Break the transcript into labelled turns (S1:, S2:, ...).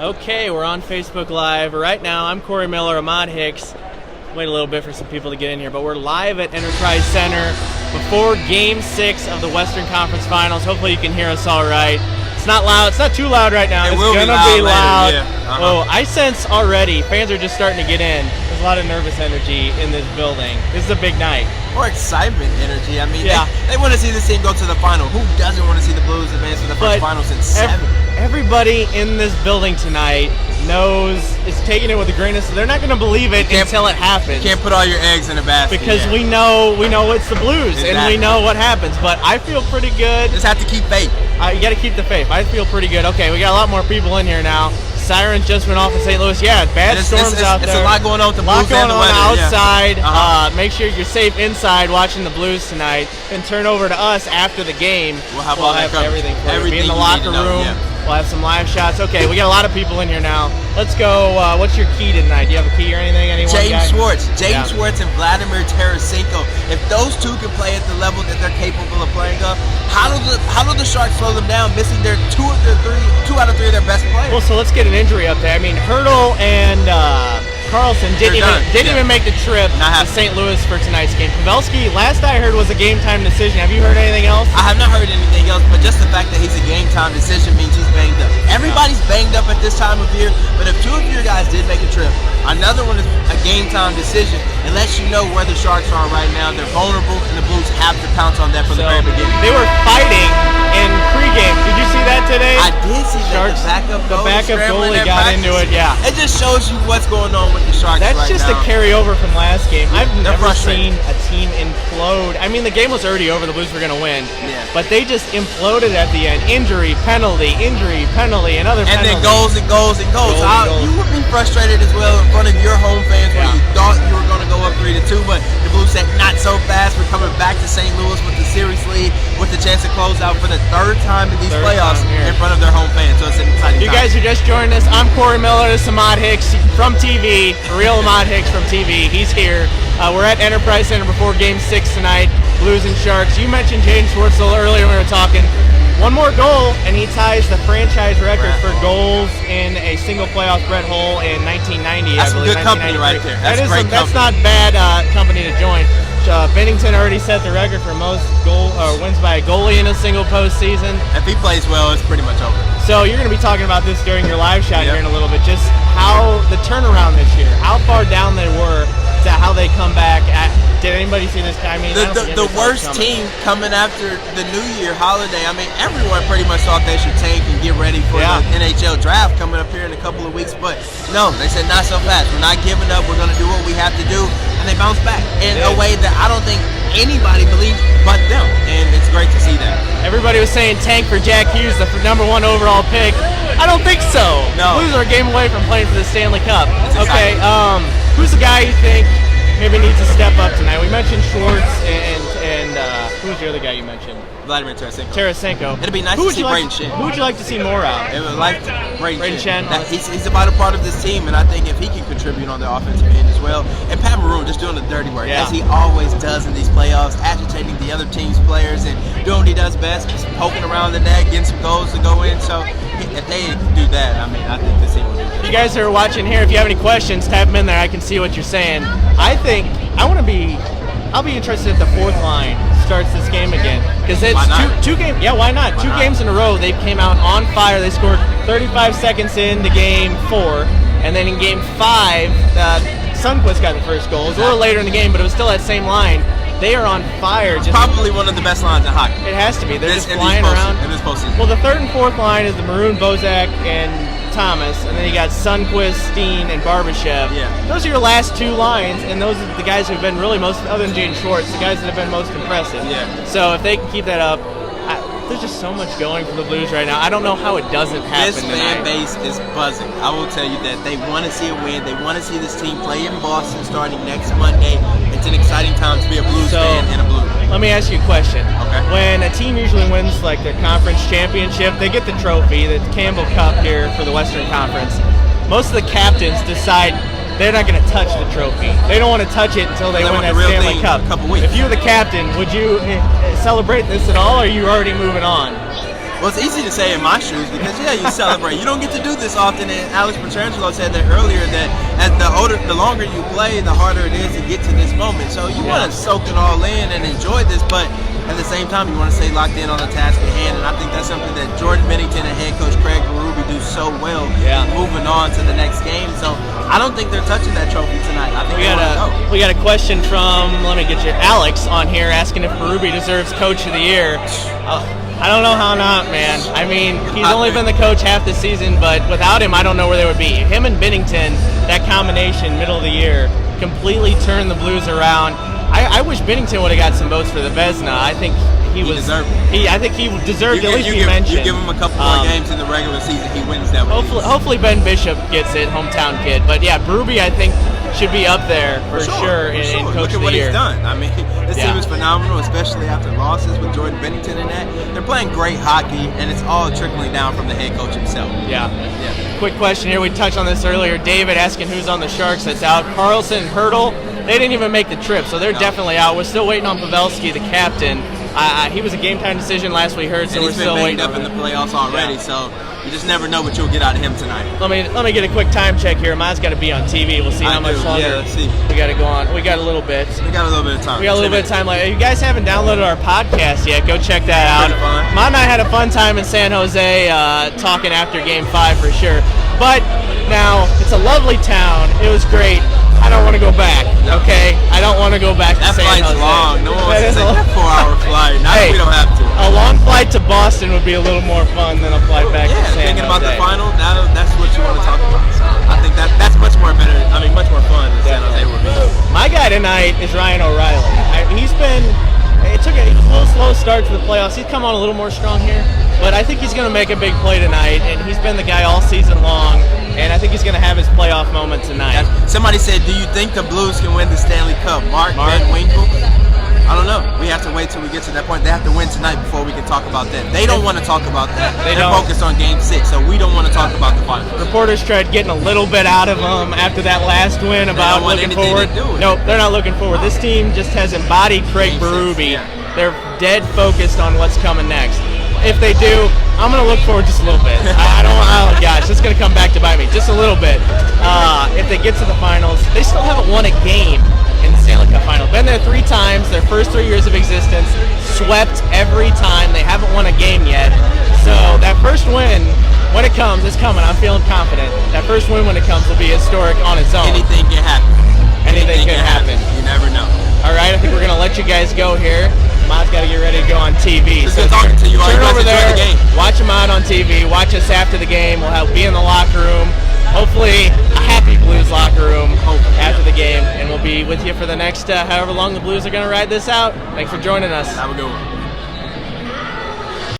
S1: Okay, we're on Facebook Live. Right now, I'm Corey Miller, Ahmad Hicks. Wait a little bit for some people to get in here, but we're live at Enterprise Center before Game 6 of the Western Conference Finals. Hopefully you can hear us all right. It's not loud. It's not too loud right now.
S2: It's
S1: going to
S2: be
S1: be loud.
S2: Yeah.
S1: Oh, I sense already fans are just starting to get in. There's a lot of nervous energy in this building. This is a big night.
S2: Or excitement energy. I mean,
S1: yeah.
S2: they want to see this team go to the final. Who doesn't want to see the Blues advance to the first final since 7?
S1: Everybody in this building tonight knows, is taking it with a grain of salt. They're not going to believe it until it happens.
S2: You can't put all your eggs in a basket.
S1: Because we know it's the Blues, and we know what happens. But I feel pretty good.
S2: Just have to keep faith.
S1: You got to keep the faith. I feel pretty good. Okay, we got a lot more people in here now. Sirens just went off in St. Louis. Yeah, bad storms out there.
S2: It's a lot going on with the Blues and the weather.
S1: Outside. Yeah. Make sure you're safe inside watching the Blues tonight. And turn over to us after the game.
S2: We'll have
S1: everything for you. Be in the
S2: you
S1: locker room. We'll have some live shots. Okay, we got a lot of people in here now. Let's go. What's your key tonight? Do you have a key or anything?
S2: James Schwartz and Vladimir Tarasenko. If those two can play at the level that they're capable of playing up, how do the Sharks slow them down, missing their two out of three of their best players?
S1: Well, so let's get an injury up there. I mean, Hurdle and Carlson didn't even make the trip to St. Louis for tonight's game. Pavelski, last I heard, was a game-time decision. Have you heard anything else?
S2: I have not heard anything else, but just the fact that he's a game-time decision means he's banged up. Everybody's banged up at this time of year, but if two of your guys did make a trip, another one is a game-time decision. It lets you know where the Sharks are right now. They're vulnerable, and the Blues have to pounce on that from the very beginning.
S1: They were fighting in pregame. Did you see that today?
S2: I did see that. The backup
S1: goalie got into it, yeah.
S2: It just shows you what's going on with the Sharks
S1: That's just
S2: now.
S1: a carryover from last game. I've never seen a team implode. I mean, the game was already over. The Blues were going to win.
S2: Yeah.
S1: But they just imploded at the end. Injury, penalty, and other penalties.
S2: And then goals and goals. You would be frustrated as well in front of your home fans where you thought you were going to go up 3-2, but the Blues said not so fast. We're coming back to St. Louis with the series lead with the chance to close out for the third time in these playoffs in front of their home fans. So it's an exciting time.
S1: You guys who just joined us, I'm Corey Miller. This is Ahmad Hicks from TV. Real Ahmad Hicks from TV. He's here. We're at Enterprise Center before Game 6 tonight. Blues and Sharks. You mentioned James Schwartz earlier when we were talking. One more goal, and he ties the franchise record for goals in a single playoff Brett Hole in 1990.
S2: That's
S1: I believe,
S2: good company right there.
S1: That's not bad company to join. Bennington already set the record for most wins by a goalie in a single postseason.
S2: If he plays well, it's pretty much over.
S1: So you're going to be talking about this during your live shot here in a little bit. Just how the turnaround this year, how far down they were to how they come back. Did anybody see this? I mean,
S2: the worst team coming after the New Year holiday. I mean, everyone pretty much thought they should tank and get ready for the NHL draft coming up here in a couple of weeks. But no, they said not so fast. We're not giving up. We're going to do what we have to do. And they bounced back in a way that I don't think anybody believed but them. And it's great to see that.
S1: Everybody was saying tank for Jack Hughes, the #1 overall pick. I don't think so.
S2: No.
S1: Blues are a game away from playing for the Stanley Cup. Okay, who's the guy you think maybe needs to step up tonight? We mentioned Schwartz and who's the other guy you mentioned?
S2: Vladimir Tarasenko. It'd be nice to see Braden Shen.
S1: Who would you like to see more of?
S2: It would like Braden Shen. He's
S1: about
S2: a part of this team, and I think if he can contribute on the offensive end as well. And Pat Maroon just doing the dirty work, as he always does in these playoffs, agitating the other team's players and doing what he does best, just poking around the net, getting some goals to go in. So if they do that, I mean, I think this team will do good.
S1: You guys who are watching here, if you have any questions, type them in there. I can see what you're saying. I'll be interested if the fourth line starts this game again, because it's two games. Yeah, why not? Two games in a row, they came out on fire. They scored 35 seconds into game 4, and then in game 5, Sundqvist got the first goal. It was a little later in the game, but it was still that same line. They are on fire.
S2: It's probably one of the best lines in hockey.
S1: It has to be. They're just flying around.
S2: In this postseason.
S1: Well, the third and fourth line is the Maroon, Bozak, and Thomas, and then you got Sundqvist, Steen, and Barbashev.
S2: Yeah.
S1: Those are your last two lines, and those are the guys who have been really most, other than Jaden Schwartz, the guys that have been most impressive.
S2: Yeah.
S1: So if they can keep that up, there's just so much going for the Blues right now. I don't know how it doesn't happen
S2: This fan base is buzzing. I will tell you that they want to see a win. They want to see this team play in Boston starting next Monday. It's an exciting time to be a Blues fan and a Blue.
S1: Let me ask you a question.
S2: Okay.
S1: When a team usually wins like their conference championship, they get the trophy, the Campbell Cup here for the Western Conference. Most of the captains decide they're not going to touch the trophy. They don't want to touch it until they win that Stanley Cup.
S2: A couple weeks.
S1: If you were the captain, would you celebrate this at all, or are you already moving on?
S2: Well, it's easy to say in my shoes because, yeah, you celebrate. You don't get to do this often, and Alex Petrangelo said that earlier that as the longer you play, the harder it is to get to this moment. So you want to soak it all in and enjoy this, but at the same time, you want to stay locked in on the task at hand, and I think that's something that Jordan Bennington and head coach Craig Berube do so well moving on to the next game. So I don't think they're touching that trophy tonight. I think
S1: we got a question from, let me get you, Alex on here asking if Berube deserves Coach of the Year. I don't know how not, man. I mean, he's only been the coach half the season, but without him, I don't know where they would be. Him and Bennington, that combination, middle of the year, completely turned the Blues around. I wish Bennington would have got some votes for the Vezina. I think he deserved at least be mentioned.
S2: You give him a couple more games in the regular season, he wins that one.
S1: Hopefully Ben Bishop gets it, hometown kid. But yeah, Berube, I think, should be up there for sure in Coach of the Year.
S2: Look at what he's done. I mean, this team is phenomenal, especially after losses with Jordan Bennington in that. They're playing great hockey, and it's all trickling down from the head coach himself.
S1: Yeah. Quick question here. We touched on this earlier. David asking who's on the Sharks that's out. Carlson, Hurdle, they didn't even make the trip, so they're definitely out. We're still waiting on Pavelski, the captain. He was a game-time decision last we heard, so we're still waiting.
S2: He's been banged up in the playoffs already, so you just never know what you'll get out of him tonight.
S1: Let me get a quick time check here. Ahmad's got to be on TV. We'll see how much longer.
S2: Yeah, let's see.
S1: We got to go on. We got a little bit.
S2: We got a little bit of time.
S1: We got a little bit of time. If you guys haven't downloaded our podcast yet, go check that out. Ahmad and I had a fun time in San Jose talking after Game 5 for sure. But now, it's a lovely town. It was great. I don't want to go back, okay? I don't want to go back to San Jose.
S2: That flight's long. No one wants to take that 4-hour flight. We don't have to.
S1: A long flight to Boston would be a little more fun than a flight back to San Jose.
S2: Thinking about the final, that's what you want to talk about. So I think that's much more better. I mean, much more fun than San Jose would be.
S1: My guy tonight is Ryan O'Reilly. He was a little slow start to the playoffs. He's come on a little more strong here, but I think he's going to make a big play tonight, and he's been the guy all season long, and I think he's going to have his playoff moment tonight.
S2: Somebody said, do you think the Blues can win the Stanley Cup? Mark Van Winkle? I don't know. We have to wait till we get to that point. They have to win tonight before we can talk about that. They don't want to talk about that. They're focused on Game 6, so we don't want to talk about the finals.
S1: Reporters tried getting a little bit out of them after that last win about looking forward. Nope, they're not looking forward. This team just has embodied Craig Berube. They're dead focused on what's coming next. If they do, I'm going to look forward just a little bit. Oh gosh, it's going to come back to bite me just a little bit. If they get to the finals, they still haven't won a game in the Stanley Cup Final. Been there 3 times, their first 3 years of existence, swept every time. They haven't won a game yet. So that first win, when it comes, it's coming. I'm feeling confident. That first win when it comes will be historic on its own.
S2: Anything can happen.
S1: Anything can happen.
S2: You never know.
S1: All right, I think we're going to let you guys go here. Ahmad's got to get ready to go on TV.
S2: It's good talking to you.
S1: Turn over there, watch Ahmad on TV, watch us after the game. We'll be in the locker room. Hopefully a happy Blues locker room after the game, and we'll be with you for the next however long the Blues are going to ride this out. Thanks for joining us.
S2: Have a good one.